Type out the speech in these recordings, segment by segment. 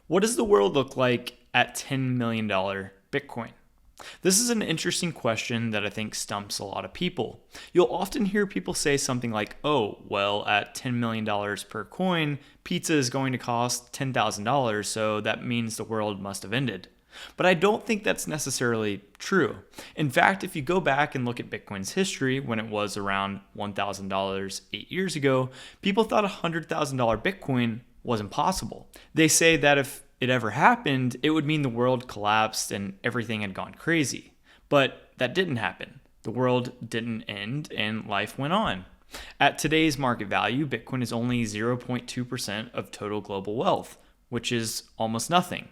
What does the world look like at $10 million Bitcoin? This is an interesting question that I think stumps a lot of people. You'll often hear people say something like, oh, well, at $10 million per coin, pizza is going to cost $10,000, so that means the world must have ended. But I don't think that's necessarily true. In fact, if you go back and look at Bitcoin's history when it was around $1,000 8 years ago, people thought a $100,000 Bitcoin was impossible. They say that if it ever happened, it would mean the world collapsed and everything had gone crazy. But that didn't happen. The world didn't end and life went on. At today's market value, Bitcoin is only 0.2% of total global wealth, which is almost nothing.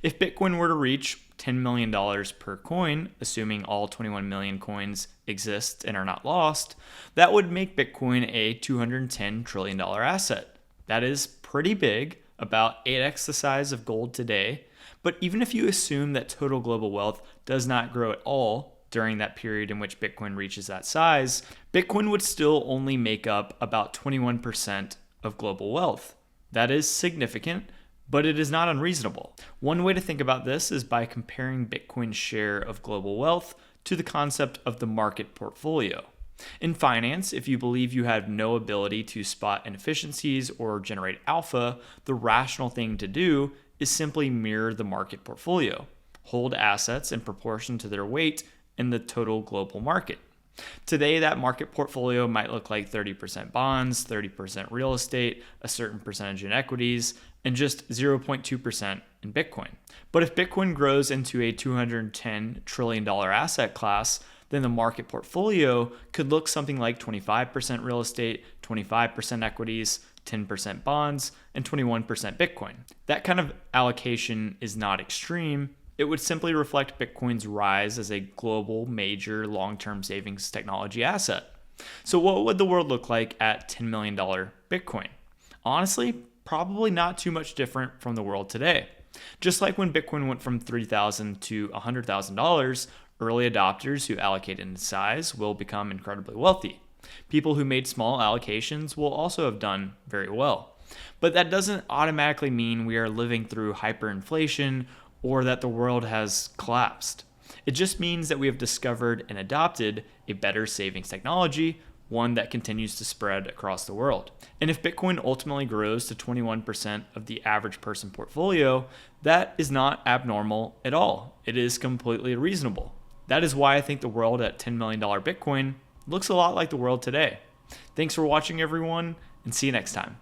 If Bitcoin were to reach $10 million per coin, assuming all 21 million coins exist and are not lost, that would make Bitcoin a $210 trillion asset. That is pretty big, about 8x the size of gold today. But even if you assume that total global wealth does not grow at all during that period in which Bitcoin reaches that size, Bitcoin would still only make up about 21% of global wealth. That is significant, but it is not unreasonable. One way to think about this is by comparing Bitcoin's share of global wealth to the concept of the market portfolio. In finance, if you believe you have no ability to spot inefficiencies or generate alpha, the rational thing to do is simply mirror the market portfolio. Hold assets in proportion to their weight in the total global market. Today, that market portfolio might look like 30% bonds, 30% real estate, a certain percentage in equities, and just 0.2% in Bitcoin. But if Bitcoin grows into a $210 trillion asset class, then the market portfolio could look something like 25% real estate, 25% equities, 10% bonds, and 21% Bitcoin. That kind of allocation is not extreme. It would simply reflect Bitcoin's rise as a global major long-term savings technology asset. So what would the world look like at $10 million Bitcoin? Honestly, probably not too much different from the world today. Just like when Bitcoin went from $3,000 to $100,000, early adopters who allocate in size will become incredibly wealthy. People who made small allocations will also have done very well. But that doesn't automatically mean we are living through hyperinflation or that the world has collapsed. It just means that we have discovered and adopted a better savings technology, one that continues to spread across the world. And if Bitcoin ultimately grows to 21% of the average person portfolio, that is not abnormal at all. It is completely reasonable. That is why I think the world at $10 million Bitcoin looks a lot like the world today. Thanks for watching, everyone, and see you next time.